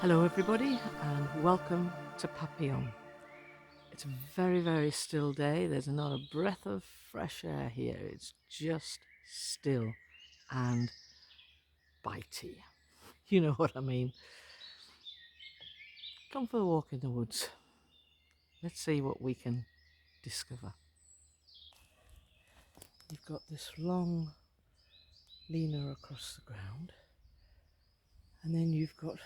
Hello everybody and welcome to Papillon. It's a very, very still day. There's not a breath of fresh air here. It's just still and bitey. You know what I mean. Come for a walk in the woods. Let's see what we can discover. You've got this long leaner across the ground, and then you've got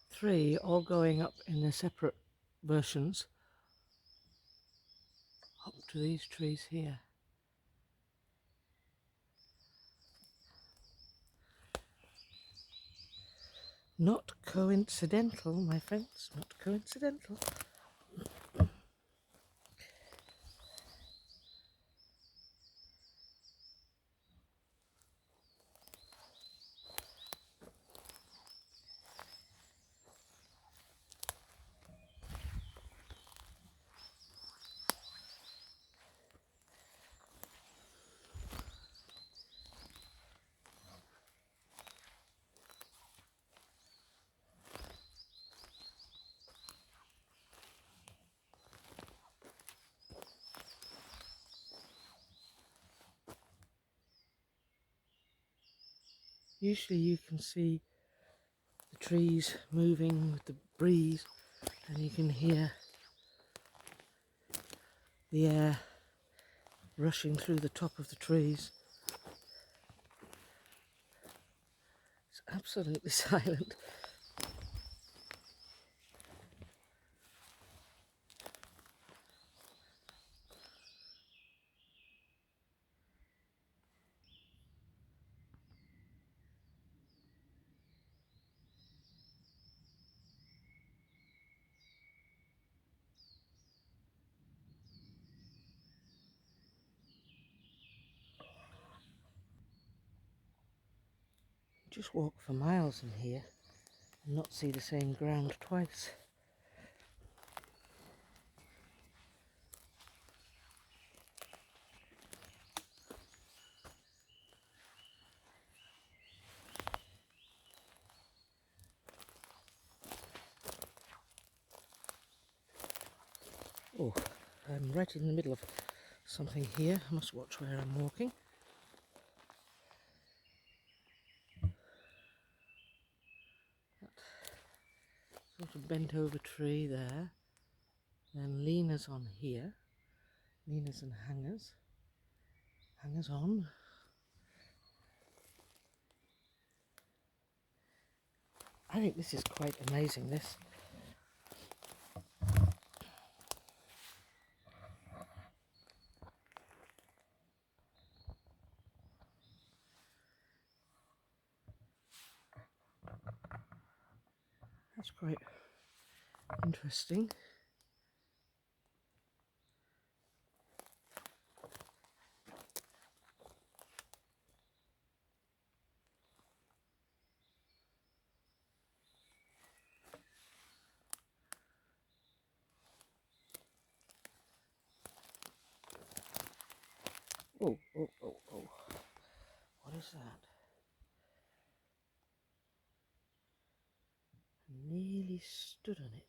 three all going up in their separate versions up to these trees here. Not coincidental, my friends, not coincidental. Usually you can see the trees moving with the breeze, and you can hear the air rushing through the top of the trees. It's absolutely silent. Just walk for miles in here and not see the same ground twice. Oh, I'm right in the middle of something here. I must watch where I'm walking. That sort of bent over tree there. Then leaners on here. Leaners and hangers. Hangers on. I think this is quite amazing, this. That's quite interesting. Oh, oh, oh, oh. What is that? I nearly stood on it.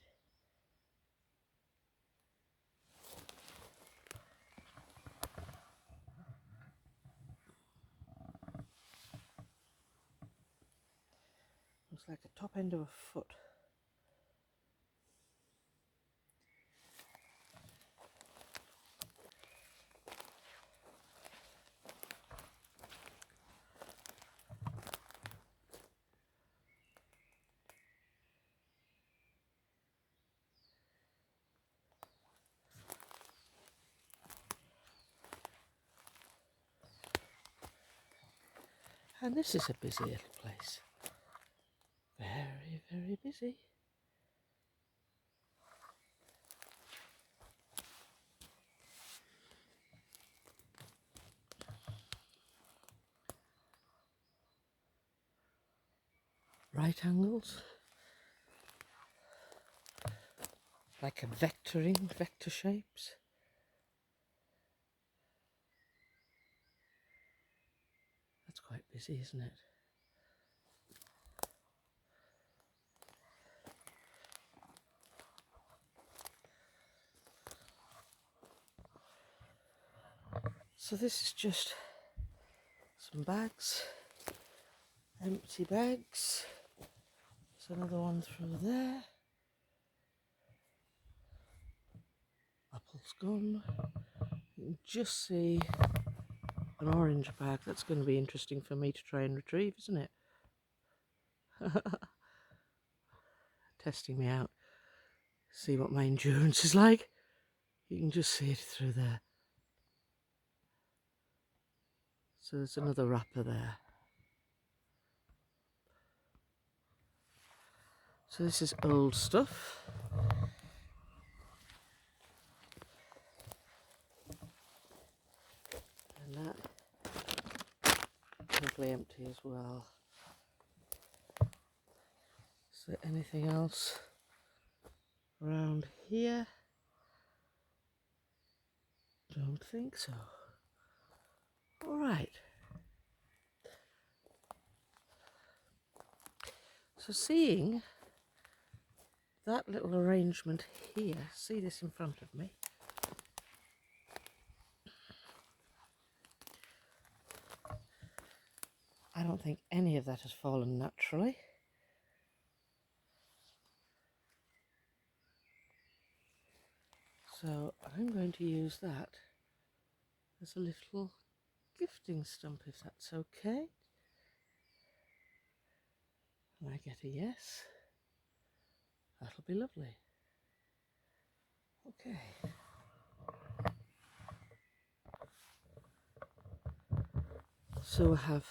like a top end of a foot. And this is a busy little place. Very, very busy. Right angles. Like a vector shapes. That's quite busy, isn't it? So this is just some bags, empty bags. There's another one through there. Apple's gone. You can just see an orange bag. That's going to be interesting for me to try and retrieve, isn't it? Testing me out. See what my endurance is like. You can just see it through there. So there's another wrapper there. So this is old stuff. And that totally empty as well. Is there anything else around here? Don't think so. All right. So seeing that little arrangement here, see this in front of me? I don't think any of that has fallen naturally. So I'm going to use that as a little gifting stump, if that's okay. And I get a yes. That'll be lovely. Okay. So I have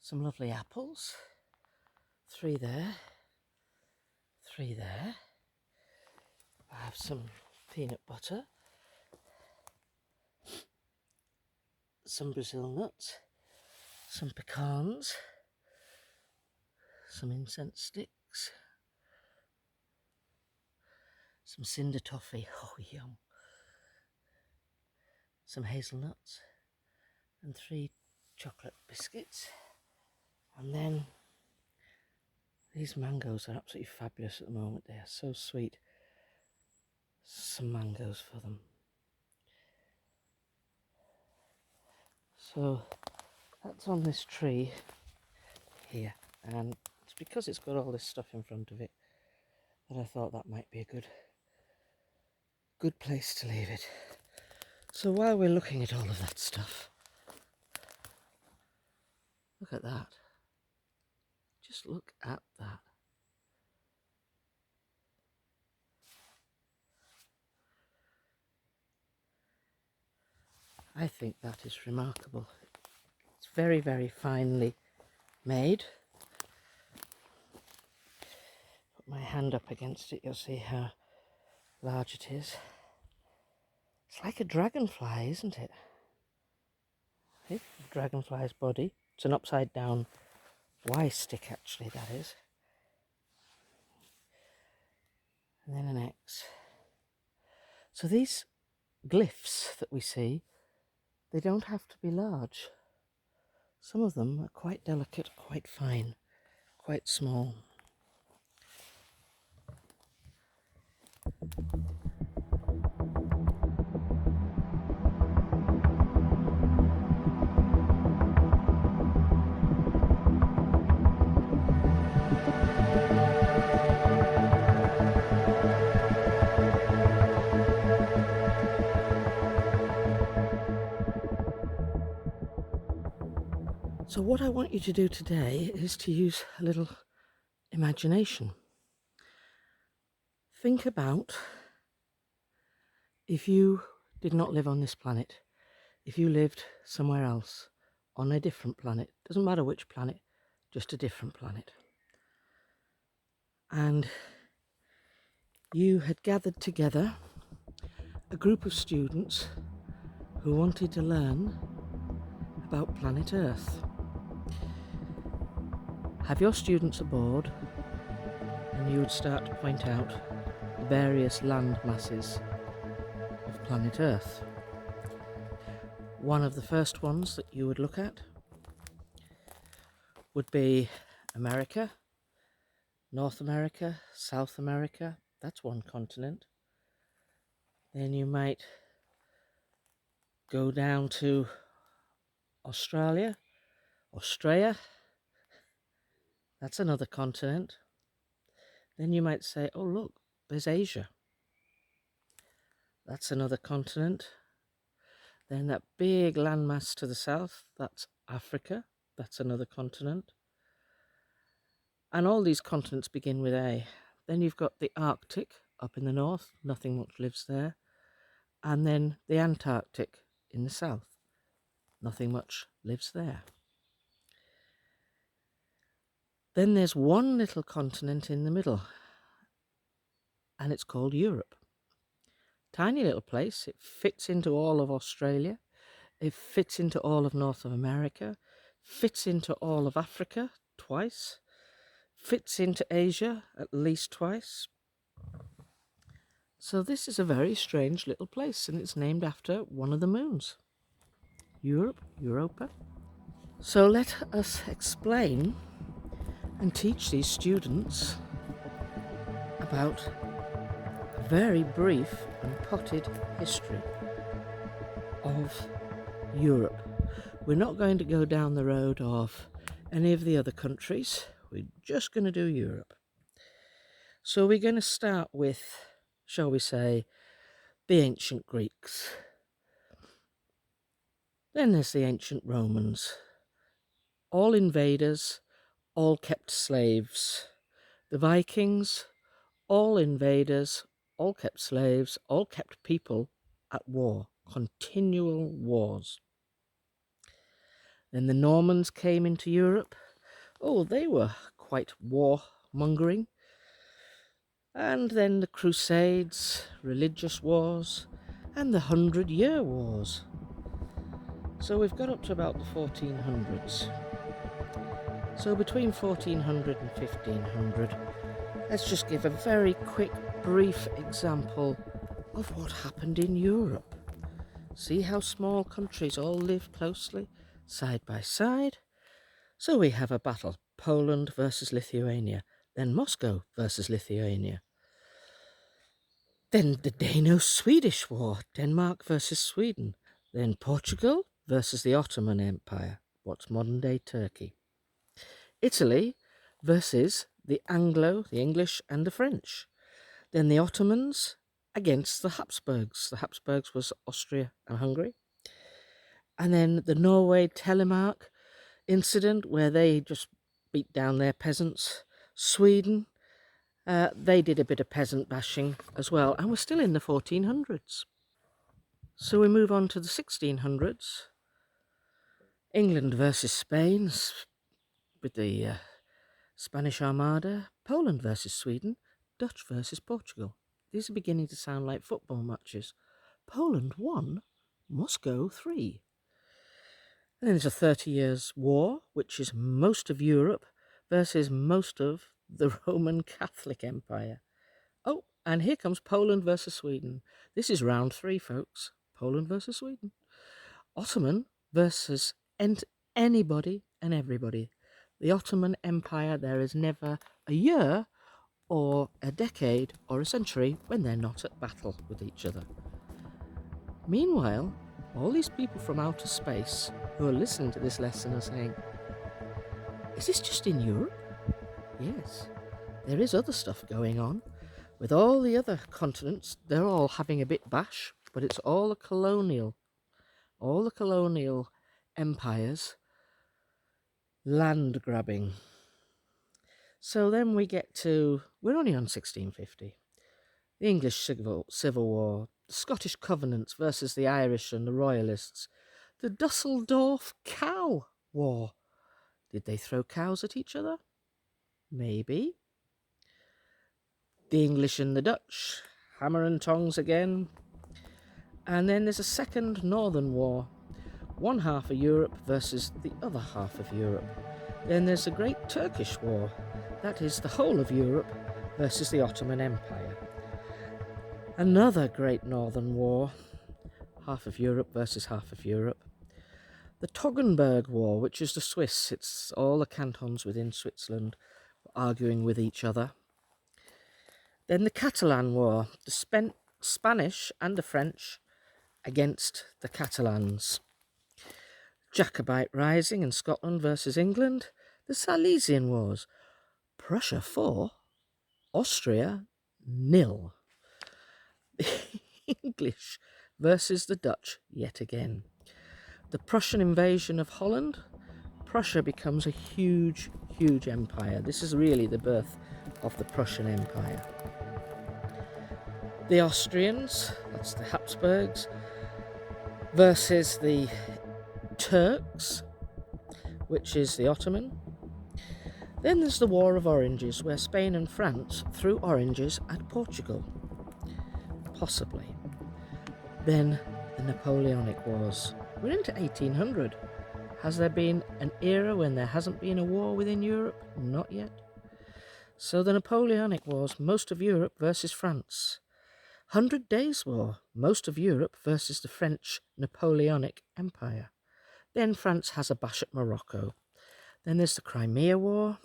some lovely apples. 3 there. 3 there. I have some peanut butter. Some Brazil nuts. Some pecans. Some incense sticks. Some cinder toffee. Oh, yum. Some hazelnuts. And 3 chocolate biscuits. And then these mangoes are absolutely fabulous at the moment. They are so sweet. Some mangoes for them. So that's on this tree here, and it's because it's got all this stuff in front of it that I thought that might be a good place to leave it. So while we're looking at all of that stuff, look at that. Just look at that. I think that is remarkable. It's very, very finely made. Put my hand up against it, you'll see how large it is. It's like a dragonfly, isn't it? See? Dragonfly's body. It's an upside down Y stick, actually, that is. And then an X. So these glyphs that we see, they don't have to be large. Some of them are quite delicate, quite fine, quite small. So what I want you to do today is to use a little imagination. Think about if you did not live on this planet, if you lived somewhere else, on a different planet, doesn't matter which planet, just a different planet. And you had gathered together a group of students who wanted to learn about planet Earth. Have your students aboard, and you would start to point out the various land masses of planet Earth. One of the first ones that you would look at would be America, North America, South America. That's one continent. Then you might go down to Australia, that's another continent. Then you might say, oh look, there's Asia. That's another continent. Then that big landmass to the south, that's Africa. That's another continent. And all these continents begin with A. Then you've got the Arctic up in the north, nothing much lives there. And then the Antarctic in the south, nothing much lives there. Then there's one little continent in the middle, and it's called Europe. Tiny little place. It fits into all of Australia. It fits into all of North America, fits into all of Africa twice, fits into Asia at least twice. So this is a very strange little place, and it's named after one of the moons. Europe, Europa. So let us explain and teach these students about a very brief and potted history of Europe. We're not going to go down the road of any of the other countries. We're just going to do Europe. So we're going to start with, shall we say, the ancient Greeks. Then there's the ancient Romans. All invaders, all kept slaves. The Vikings, all invaders, all kept slaves, all kept people at war, continual wars. Then the Normans came into Europe. Oh, they were quite war-mongering. And then the Crusades, religious wars, and the 100-Year Wars. So we've got up to about the 1400s. So between 1400 and 1500, let's just give a very quick, brief example of what happened in Europe. See how small countries all live closely, side by side? So we have a battle, Poland versus Lithuania, then Moscow versus Lithuania. Then the Dano-Swedish War, Denmark versus Sweden. Then Portugal versus the Ottoman Empire, what's modern-day Turkey. Italy versus the English and the French. Then the Ottomans against the Habsburgs. The Habsburgs was Austria and Hungary. And then the Norway Telemark incident where they just beat down their peasants. Sweden, they did a bit of peasant bashing as well. And we're still in the 1400s. So we move on to the 1600s. England versus Spain with the Spanish Armada. Poland versus Sweden. Dutch versus Portugal. These are beginning to sound like football matches. Poland 1, Moscow 3. And then there's a 30 Years' War, which is most of Europe versus most of the Roman Catholic Empire. Oh, and here comes Poland versus Sweden. This is round 3, folks. Poland versus Sweden. Ottoman versus anybody and everybody. The Ottoman Empire, there is never a year or a decade or a century when they're not at battle with each other. Meanwhile, all these people from outer space who are listening to this lesson are saying, is this just in Europe? Yes, there is other stuff going on. With all the other continents, they're all having a bit bash, but it's all the colonial empires land grabbing. So then we get to, we're only on 1650. The English Civil War, the Scottish Covenants versus the Irish and the Royalists, the Dusseldorf Cow War. Did they throw cows at each other? Maybe. The English and the Dutch, hammer and tongs again. And then there's a second Northern War, one half of Europe versus the other half of Europe. Then there's the Great Turkish War, that is the whole of Europe versus the Ottoman Empire. Another Great Northern War, half of Europe versus half of Europe. The Toggenburg War, which is the Swiss, it's all the cantons within Switzerland arguing with each other. Then the Catalan War, the Spanish and the French against the Catalans. Jacobite Rising in Scotland versus England, the Silesian Wars, Prussia 4, Austria 0. The English versus the Dutch yet again. The Prussian invasion of Holland, Prussia becomes a huge, huge empire. This is really the birth of the Prussian Empire. The Austrians, that's the Habsburgs, versus the Turks, which is the Ottoman. Then there's the War of Oranges, where Spain and France threw oranges at Portugal. Possibly. Then the Napoleonic Wars. We're into 1800. Has there been an era when there hasn't been a war within Europe? Not yet. So the Napoleonic Wars, most of Europe versus France. 100 Days War, most of Europe versus the French Napoleonic Empire. Then France has a bash at Morocco. Then there's the Crimea War.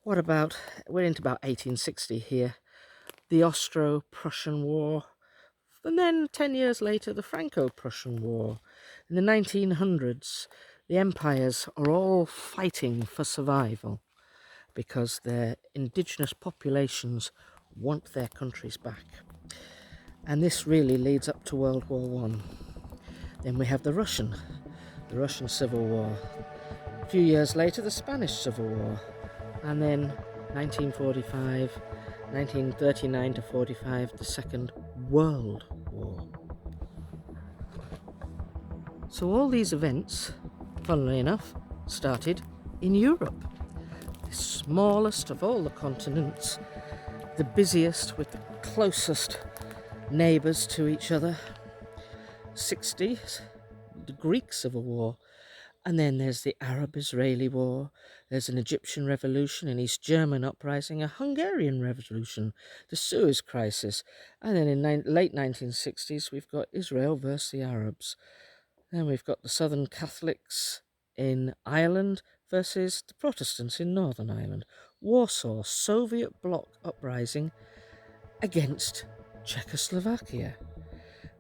What about, we're into about 1860 here, the Austro-Prussian War. And then 10 years later, the Franco-Prussian War. In the 1900s, the empires are all fighting for survival because their indigenous populations want their countries back. And this really leads up to World War One. Then we have the Russian Civil War. A few years later, the Spanish Civil War. And then 1945, 1939 to 45, the Second World War. So all these events, funnily enough, started in Europe. The smallest of all the continents, the busiest with the closest neighbours to each other. 60s, the Greek Civil War. And then there's the Arab-Israeli War, there's an Egyptian revolution, an East German uprising, a Hungarian revolution, the Suez Crisis, and then in late 1960s we've got Israel versus the Arabs. Then we've got the Southern Catholics in Ireland versus the Protestants in Northern Ireland. Warsaw, Soviet bloc uprising against Czechoslovakia.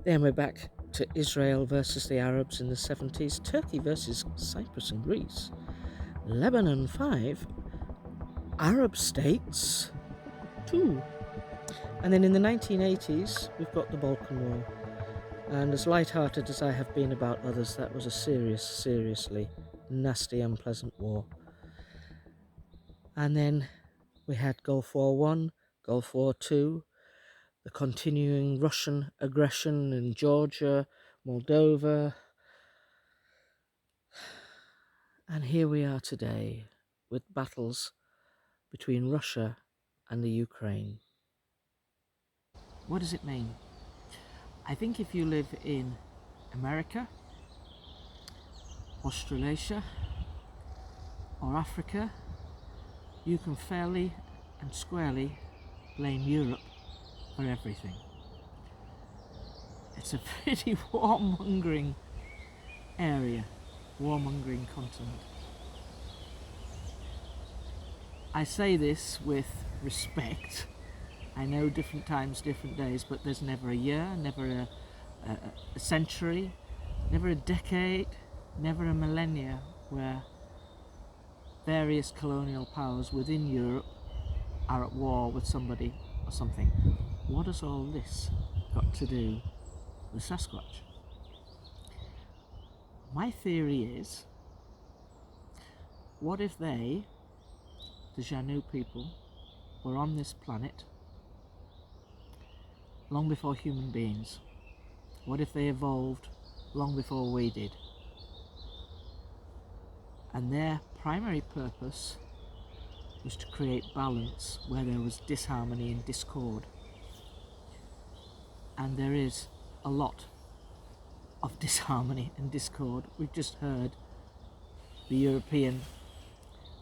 Then we're back to Israel versus the Arabs in the 70s, Turkey versus Cyprus and Greece, Lebanon 5, Arab states 2. And then in the 1980s, we've got the Balkan War. And as light-hearted as I have been about others, that was a seriously nasty, unpleasant war. And then we had Gulf War 1, Gulf War 2, the continuing Russian aggression in Georgia, Moldova. And here we are today with battles between Russia and the Ukraine. What does it mean? I think if you live in America, Australasia, or Africa, you can fairly and squarely blame Europe for everything. It's a pretty warmongering area, warmongering continent. I say this with respect. I know different times, different days, but there's never a year, never a century, never a decade, never a millennia where various colonial powers within Europe are at war with somebody or something. What has all this got to do with Sasquatch? My theory is what if they, the Xanue people, were on this planet long before human beings? What if they evolved long before we did? And their primary purpose was to create balance where there was disharmony and discord. And there is a lot of disharmony and discord. We've just heard the European,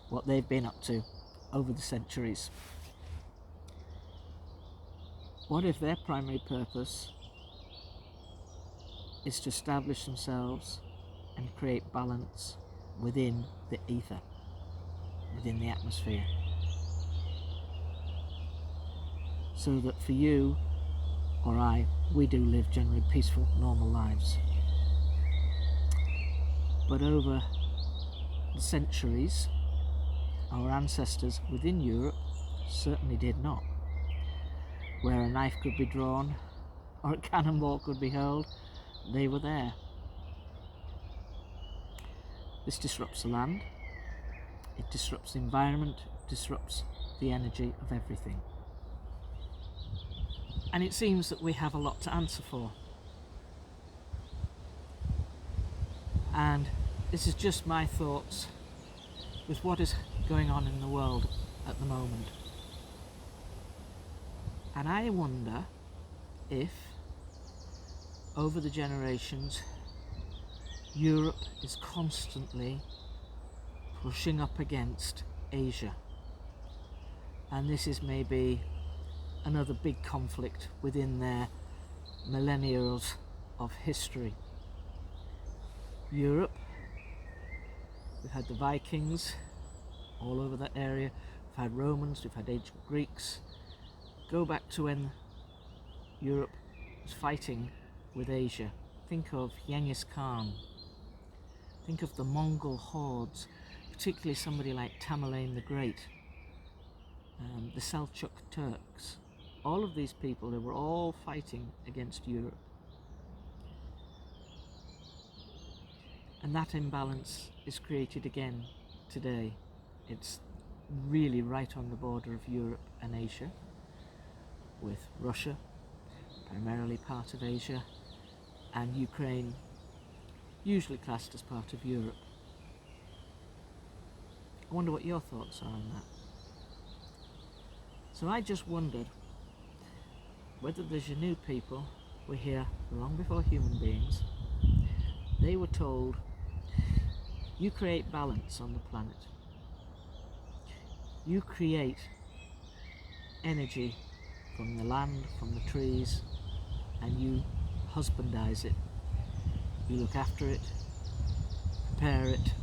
what they've been up to over the centuries. What if their primary purpose is to establish themselves and create balance within the ether, within the atmosphere, so that for you or I, we do live generally peaceful, normal lives. But over the centuries, our ancestors within Europe certainly did not. Where a knife could be drawn or a cannonball could be hurled, they were there. This disrupts the land, it disrupts the environment, it disrupts the energy of everything. And it seems that we have a lot to answer for. And this is just my thoughts with what is going on in the world at the moment. And I wonder if, over the generations, Europe is constantly pushing up against Asia. And this is maybe another big conflict within their millennials of history. Europe, we've had the Vikings all over that area, we've had Romans, we've had ancient Greeks. Go back to when Europe was fighting with Asia. Think of Genghis Khan. Think of the Mongol hordes, particularly somebody like Tamerlane the Great, the Seljuk Turks. All of these people, they were all fighting against Europe. And that imbalance is created again today. It's really right on the border of Europe and Asia, with Russia, primarily part of Asia, and Ukraine, usually classed as part of Europe. I wonder what your thoughts are on that. So I just wondered whether the Xanue people were here long before human beings. They were told, you create balance on the planet. You create energy from the land, from the trees, and you husbandize it. You look after it, prepare it.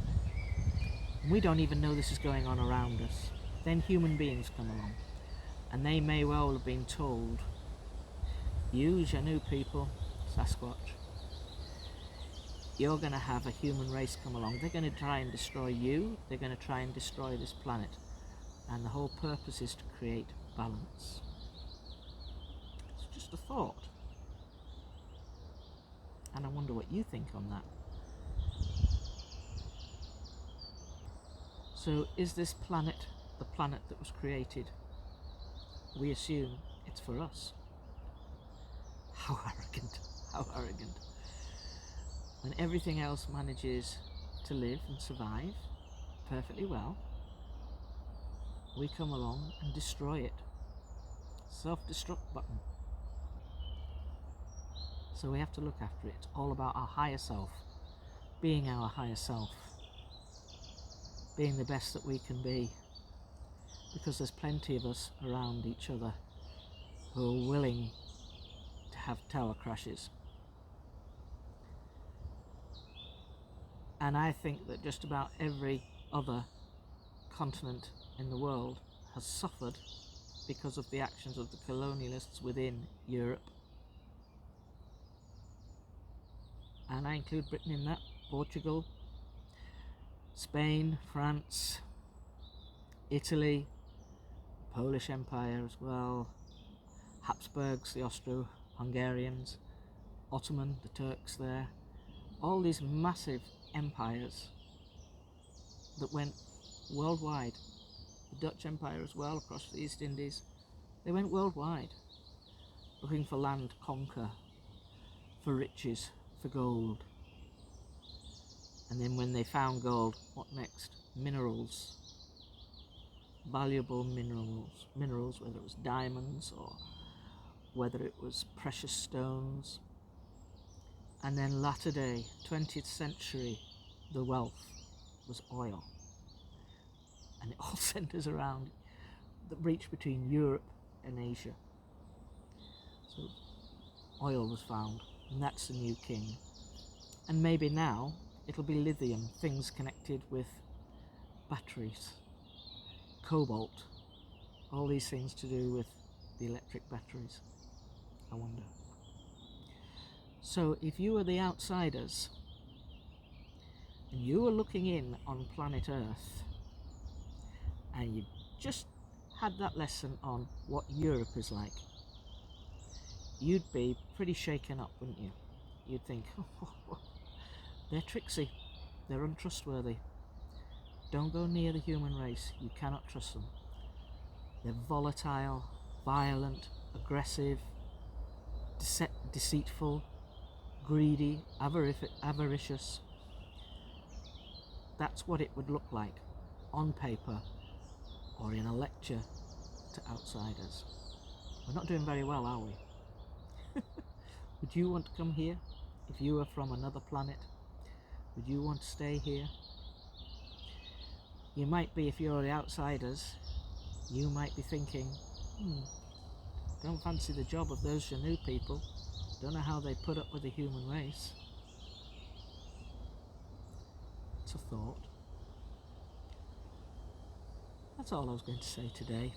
We don't even know this is going on around us. Then human beings come along, and they may well have been told, you Xanue people, Sasquatch, you're going to have a human race come along. They're going to try and destroy you. They're going to try and destroy this planet. And the whole purpose is to create balance. It's just a thought. And I wonder what you think on that. So is this planet the planet that was created? We assume it's for us. How arrogant, how arrogant. When everything else manages to live and survive perfectly well, we come along and destroy it. Self-destruct button. So we have to look after it. It's all about our higher self, being our higher self, being the best that we can be, because there's plenty of us around each other who are willing to have tower crashes. And I think that just about every other continent in the world has suffered because of the actions of the colonialists within Europe. And I include Britain in that, Portugal, Spain, France, Italy, Polish Empire as well, Habsburgs, the Austro-Hungarians, Ottoman, the Turks there, all these massive empires that went worldwide. The Dutch Empire as well, across the East Indies. They went worldwide, looking for land to conquer, for riches, for gold. And then when they found gold, what next? Minerals. Valuable minerals, whether it was diamonds or whether it was precious stones. And then latter day, 20th century, the wealth was oil. And it all centres around the reach between Europe and Asia. So oil was found, and that's the new king. And maybe now it'll be lithium, things connected with batteries, cobalt, all these things to do with the electric batteries, I wonder. So if you were the outsiders and you were looking in on planet Earth and you just had that lesson on what Europe is like, you'd be pretty shaken up, wouldn't you? You'd think, oh, they're tricksy, they're untrustworthy. Don't go near the human race, you cannot trust them. They're volatile, violent, aggressive, deceitful, greedy, avaricious. That's what it would look like on paper or in a lecture to outsiders. We're not doing very well, are we? Would you want to come here if you were from another planet? Would you want to stay here? You might be, if you're the outsiders, you might be thinking, don't fancy the job of those Xanue people. Don't know how they put up with the human race. It's a thought. That's all I was going to say today.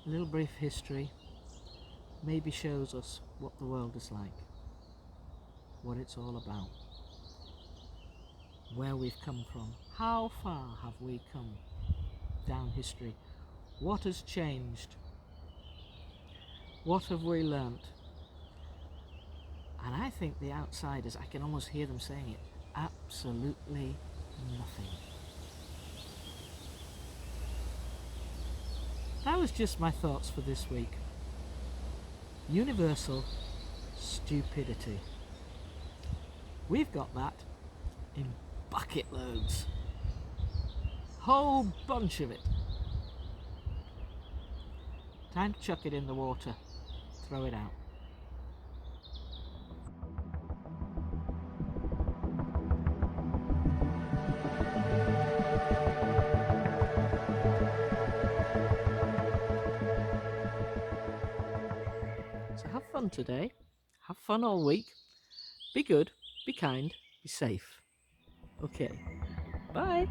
A little brief history maybe shows us what the world is like, what it's all about, where we've come from, how far have we come down history, what has changed, what have we learnt. And I think the outsiders, I can almost hear them saying it, absolutely nothing. That was just my thoughts for this week. Universal stupidity. We've got that in bucket loads. Whole bunch of it. Time to chuck it in the water. Throw it out. So have fun today. Have fun all week. Be good, be kind, be safe. Okay, bye.